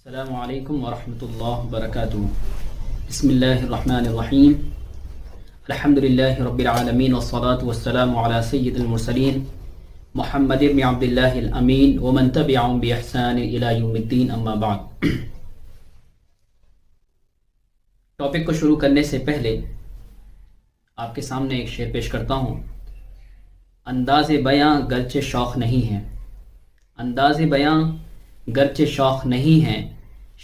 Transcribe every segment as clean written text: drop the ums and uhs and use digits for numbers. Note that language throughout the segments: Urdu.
السلام علیکم ورحمۃ اللہ وبرکاتہ۔ بسم اللہ الرحمن الرحیم، الحمد للہ رب العالمین والصلاة والسلام علی سید المرسلین محمد بن عبد اللہ الامین ومن تبعهم باحسان الی یوم الدین، اما بعد۔ ٹاپک کو شروع کرنے سے پہلے آپ کے سامنے ایک شعر پیش کرتا ہوں۔ انداز بیاں گرچہ شوق نہیں ہے، انداز بیاں گرچہ شوق نہیں ہے،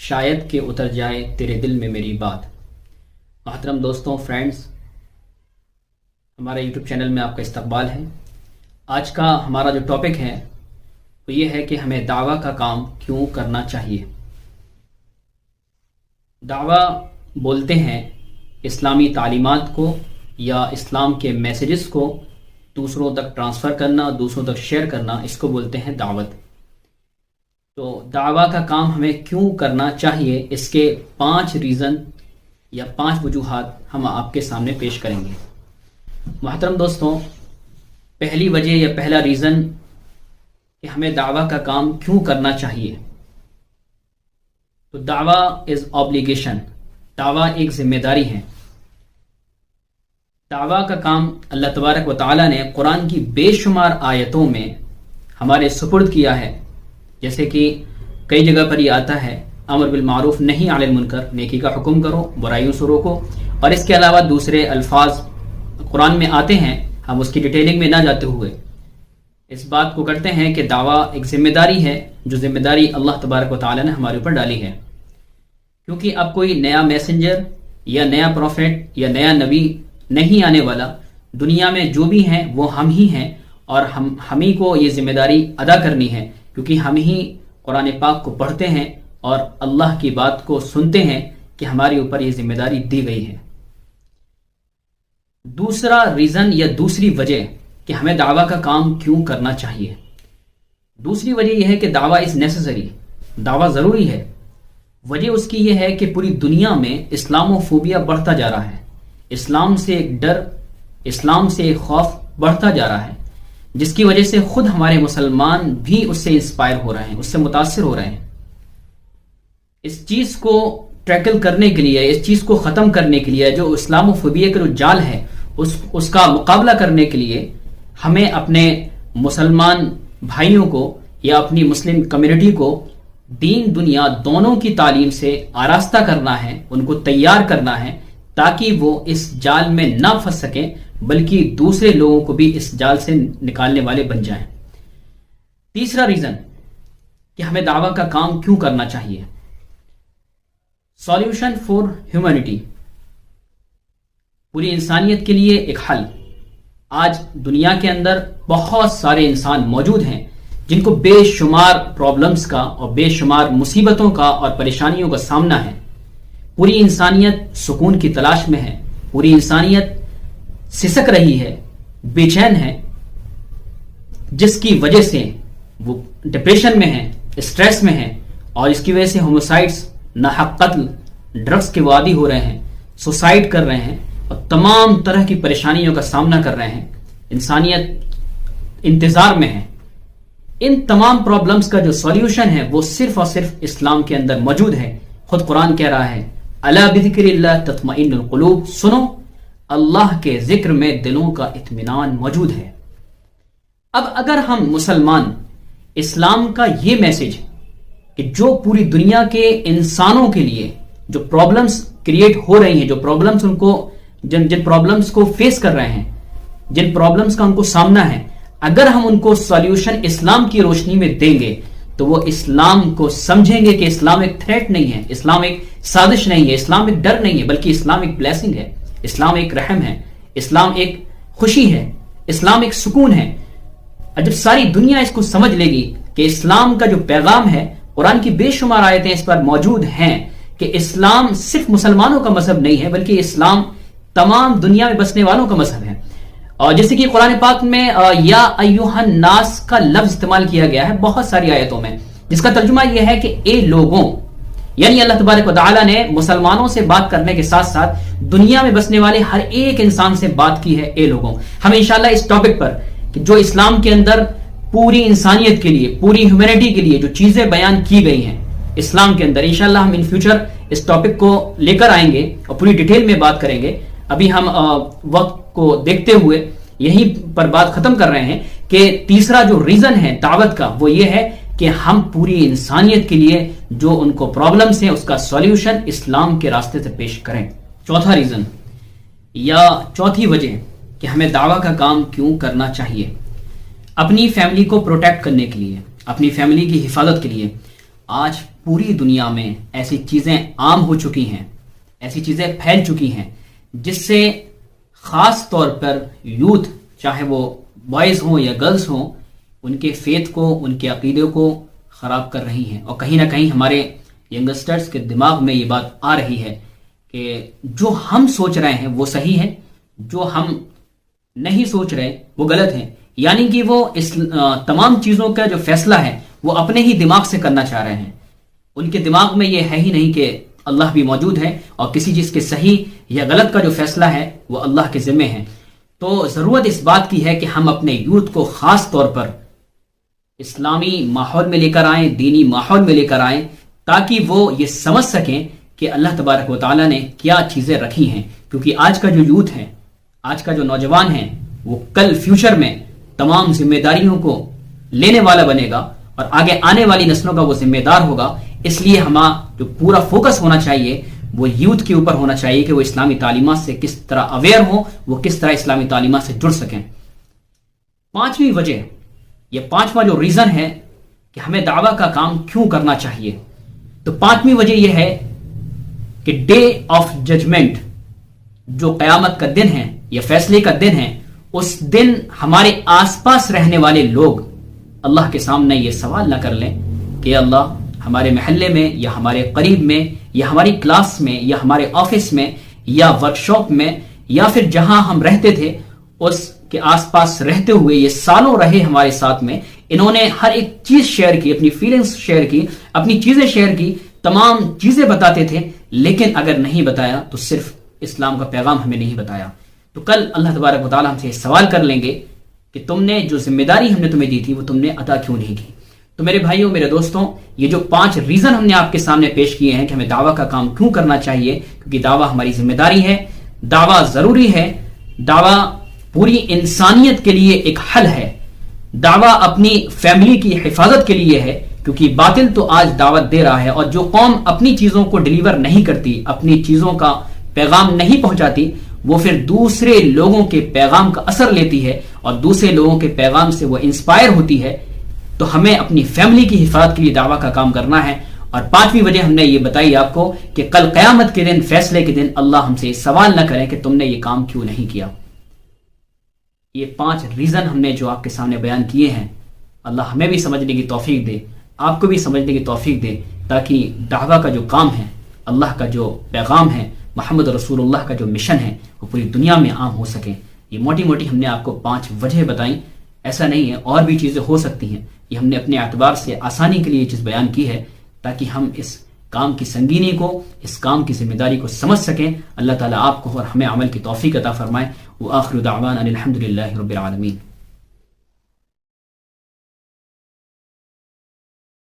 شاید کہ اتر جائے تیرے دل میں میری بات۔ محترم دوستوں، فرینڈز، ہمارے یوٹیوب چینل میں آپ کا استقبال ہے۔ آج کا ہمارا جو ٹاپک ہے وہ یہ ہے کہ ہمیں دعویٰ کا کام کیوں کرنا چاہیے۔ دعویٰ بولتے ہیں اسلامی تعلیمات کو یا اسلام کے میسیجز کو دوسروں تک ٹرانسفر کرنا، دوسروں تک شیئر کرنا، اس کو بولتے ہیں دعوت۔ تو دعویٰ کا کام ہمیں کیوں کرنا چاہیے، اس کے 5 ریزن یا 5 وجوہات ہم آپ کے سامنے پیش کریں گے۔ محترم دوستوں، پہلی وجہ یا پہلا ریزن کہ ہمیں دعویٰ کا کام کیوں کرنا چاہیے، تو دعویٰ از obligation، دعویٰ ایک ذمہ داری ہے۔ دعویٰ کا کام اللہ تبارک و تعالیٰ نے قرآن کی بے شمار آیتوں میں ہمارے سپرد کیا ہے، جیسے کہ کئی جگہ پر یہ آتا ہے امر بالمعروف نہی عن المنکر، نیکی کا حکم کرو، برائیوں سے روکو، اور اس کے علاوہ دوسرے الفاظ قرآن میں آتے ہیں۔ ہم اس کی ڈیٹیلنگ میں نہ جاتے ہوئے اس بات کو کرتے ہیں کہ دعویٰ ایک ذمہ داری ہے، جو ذمہ داری اللہ تبارک و تعالیٰ نے ہمارے اوپر ڈالی ہے، کیونکہ اب کوئی نیا میسنجر یا نیا پروفیٹ یا نیا نبی نہیں آنے والا۔ دنیا میں جو بھی ہیں وہ ہم ہی ہیں، اور ہم ہی کو یہ ذمہ داری ادا کرنی ہے، کیونکہ ہم ہی قرآن پاک کو پڑھتے ہیں اور اللہ کی بات کو سنتے ہیں کہ ہمارے اوپر یہ ذمہ داری دی گئی ہے۔ دوسرا ریزن یا دوسری وجہ کہ ہمیں دعویٰ کا کام کیوں کرنا چاہیے، دوسری وجہ یہ ہے کہ دعویٰ از نیسیسری، دعویٰ ضروری ہے۔ وجہ اس کی یہ ہے کہ پوری دنیا میں اسلام و فوبیا بڑھتا جا رہا ہے، اسلام سے ایک ڈر، اسلام سے ایک خوف بڑھتا جا رہا ہے، جس کی وجہ سے خود ہمارے مسلمان بھی اس سے انسپائر ہو رہے ہیں، اس سے متاثر ہو رہے ہیں۔ اس چیز کو ٹیکل کرنے کے لیے، اس چیز کو ختم کرنے کے لیے، جو اسلام و فوبیا کا جو جال ہے اس کا مقابلہ کرنے کے لیے ہمیں اپنے مسلمان بھائیوں کو یا اپنی مسلم کمیونٹی کو دین دنیا دونوں کی تعلیم سے آراستہ کرنا ہے، ان کو تیار کرنا ہے، تاکہ وہ اس جال میں نہ پھنس سکیں، بلکہ دوسرے لوگوں کو بھی اس جال سے نکالنے والے بن جائیں۔ تیسرا ریزن کہ ہمیں دعویٰ کا کام کیوں کرنا چاہیے، سولوشن فار ہیومینٹی، پوری انسانیت کے لیے ایک حل۔ آج دنیا کے اندر بہت سارے انسان موجود ہیں جن کو بے شمار پرابلمز کا اور بے شمار مصیبتوں کا اور پریشانیوں کا سامنا ہے۔ پوری انسانیت سکون کی تلاش میں ہے، پوری انسانیت سسک رہی ہے، بے چین ہے، جس کی وجہ سے وہ ڈپریشن میں ہے، اسٹریس میں ہے، اور اس کی وجہ سے ہوموسائڈس، ناحق قتل، ڈرگز کے وادی ہو رہے ہیں، سوسائڈ کر رہے ہیں، اور تمام طرح کی پریشانیوں کا سامنا کر رہے ہیں۔ انسانیت انتظار میں ہے۔ ان تمام پرابلمز کا جو سولیوشن ہے وہ صرف اور صرف اسلام کے اندر موجود ہے۔ خود قرآن کہہ رہا ہے الا بذکر اللہ تطمئن القلوب، سنو اللہ کے ذکر میں دلوں کا اطمینان موجود ہے۔ اب اگر ہم مسلمان اسلام کا یہ میسج کہ جو پوری دنیا کے انسانوں کے لیے جو پرابلمز کریٹ ہو رہی ہیں، جو پرابلمز ان کو جن پرابلمز کو فیس کر رہے ہیں، جن پرابلمز کا ان کو سامنا ہے، اگر ہم ان کو سولیوشن اسلام کی روشنی میں دیں گے تو وہ اسلام کو سمجھیں گے کہ اسلام ایک تھریٹ نہیں ہے، اسلام ایک سازش نہیں ہے، اسلام ایک ڈر نہیں ہے، بلکہ اسلام ایک بلیسنگ ہے، اسلام ایک رحم ہے، اسلام ایک خوشی ہے، اسلام ایک سکون ہے۔ جب ساری دنیا اس کو سمجھ لے گی کہ اسلام کا جو پیغام ہے، قرآن کی بے شمار آیتیں اس پر موجود ہیں کہ اسلام صرف مسلمانوں کا مذہب نہیں ہے، بلکہ اسلام تمام دنیا میں بسنے والوں کا مذہب ہے۔ اور جیسے کہ قرآن پاک میں یا ایھا الناس کا لفظ استعمال کیا گیا ہے بہت ساری آیتوں میں، جس کا ترجمہ یہ ہے کہ اے لوگوں، یعنی اللہ تبارک و تعالیٰ نے مسلمانوں سے بات کرنے کے ساتھ ساتھ دنیا میں بسنے والے ہر ایک انسان سے بات کی ہے، اے لوگوں۔ ہم انشاءاللہ اس ٹاپک پر کہ جو اسلام کے اندر پوری انسانیت کے لیے، پوری ہیومینٹی کے لیے جو چیزیں بیان کی گئی ہیں، اسلام کے اندر. انشاءاللہ ہم ان فیوچر اس ٹاپک کو لے کر آئیں گے اور پوری ڈیٹیل میں بات کریں گے. ابھی ہم وقت کو دیکھتے ہوئے یہیں پر بات ختم کر رہے ہیں کہ تیسرا جو ریزن ہے دعوت کا وہ یہ ہے کہ ہم پوری انسانیت کے لیے جو ان کو پرابلمز ہیں اس کا سولیوشن اسلام کے راستے سے پیش کریں. چوتھا ریزن یا چوتھی وجہ کہ ہمیں دعویٰ کا کام کیوں کرنا چاہیے. اپنی فیملی کو پروٹیکٹ کرنے کے لیے, اپنی فیملی کی حفاظت کے لیے آج پوری دنیا میں ایسی چیزیں عام ہو چکی ہیں, ایسی چیزیں پھیل چکی ہیں جس سے خاص طور پر یوتھ, چاہے وہ بوائز ہوں یا گرلز ہوں, ان کے فیتھ کو, ان کے عقیدے کو خراب کر رہی ہیں. اور کہیں نہ کہیں ہمارے ینگسٹرز کے دماغ میں یہ بات آ رہی ہے کہ جو ہم سوچ رہے ہیں وہ صحیح ہے, جو ہم نہیں سوچ رہے وہ غلط ہے. یعنی کہ وہ اس تمام چیزوں کا جو فیصلہ ہے وہ اپنے ہی دماغ سے کرنا چاہ رہے ہیں. ان کے دماغ میں یہ ہے ہی نہیں کہ اللہ بھی موجود ہے اور کسی چیز کے صحیح یا غلط کا جو فیصلہ ہے وہ اللہ کے ذمے ہے. تو ضرورت اس بات کی ہے کہ ہم اپنے یوتھ کو خاص طور پر اسلامی ماحول میں لے کر آئیں, دینی ماحول میں لے کر آئیں, تاکہ وہ یہ سمجھ سکیں کہ اللہ تبارک و تعالیٰ نے کیا چیزیں رکھی ہیں. کیونکہ آج کا جو یوتھ ہے, آج کا جو نوجوان ہے, وہ کل فیوچر میں تمام ذمہ داریوں کو لینے والا بنے گا اور آگے آنے والی نسلوں کا وہ ذمہ دار ہوگا. اس لیے ہمارا جو پورا فوکس ہونا چاہیے وہ یوتھ کے اوپر ہونا چاہیے کہ وہ اسلامی تعلیمات سے کس طرح اویئر ہوں, وہ کس طرح اسلامی تعلیمات سے جڑ سکیں. پانچویں وجہ, یہ پانچواں جو ریزن ہے کہ ہمیں دعویٰ کا کام کیوں کرنا چاہیے, تو پانچویں وجہ یہ ہے کہ ڈے آف ججمنٹ, جو قیامت کا دن ہے یا فیصلے کا دن ہے, اس دن ہمارے آس پاس رہنے والے لوگ اللہ کے سامنے یہ سوال نہ کر لیں کہ اللہ ہمارے محلے میں یا ہمارے قریب میں یا ہماری کلاس میں یا ہمارے آفس میں یا ورک شاپ میں یا پھر جہاں ہم رہتے تھے اس کے آس پاس رہتے ہوئے یہ سالوں رہے ہمارے ساتھ میں, انہوں نے ہر ایک چیز شیئر کی, اپنی فیلنگز شیئر کی, اپنی چیزیں شیئر کی, تمام چیزیں بتاتے تھے, لیکن اگر نہیں بتایا تو صرف اسلام کا پیغام ہمیں نہیں بتایا. تو کل اللہ تبارک و تعالیٰ ہم سے سوال کر لیں گے کہ تم نے جو ذمہ داری ہم نے تمہیں دی تھی وہ تم نے ادا کیوں نہیں کی. تو میرے بھائیوں, میرے دوستوں, یہ جو 5 ریزن ہم نے آپ کے سامنے پیش کیے ہیں کہ ہمیں دعویٰ کا کام کیوں کرنا چاہیے, کیونکہ دعویٰ ہماری ذمہ داری ہے, دعویٰ ضروری ہے, دعویٰ پوری انسانیت کے لیے ایک حل ہے, دعویٰ اپنی فیملی کی حفاظت کے لیے ہے, کیونکہ باطل تو آج دعوت دے رہا ہے, اور جو قوم اپنی چیزوں کو ڈیلیور نہیں کرتی, اپنی چیزوں کا پیغام نہیں پہنچاتی, وہ پھر دوسرے لوگوں کے پیغام کا اثر لیتی ہے اور دوسرے لوگوں کے پیغام سے وہ انسپائر ہوتی ہے. تو ہمیں اپنی فیملی کی حفاظت کے لیے دعویٰ کا کام کرنا ہے. اور پانچویں وجہ ہم نے یہ بتائی آپ کو کہ کل قیامت کے دن, فیصلے کے دن, اللہ ہم سے سوال نہ کریں کہ تم نے یہ کام کیوں نہیں کیا. یہ 5 ریزن ہم نے جو آپ کے سامنے بیان کیے ہیں, اللہ ہمیں بھی سمجھنے کی توفیق دے, آپ کو بھی سمجھنے کی توفیق دے, تاکہ دعویٰ کا جو کام ہے, اللہ کا جو پیغام ہے, محمد رسول اللہ کا جو مشن ہے, وہ پوری دنیا میں عام ہو سکے. یہ موٹی موٹی ہم نے آپ کو 5 وجہ بتائیں, ایسا نہیں ہے, اور بھی چیزیں ہو سکتی ہیں. یہ ہم نے اپنے اعتبار سے آسانی کے لیے یہ چیز بیان کی ہے تاکہ ہم اس کام کی سنگینی کو, اس کام کی ذمہ داری کو سمجھ سکیں. اللہ تعالیٰ آپ کو اور ہمیں عمل کی توفیق عطا فرمائے. وآخر دعوانا الحمد للہ رب العالمین.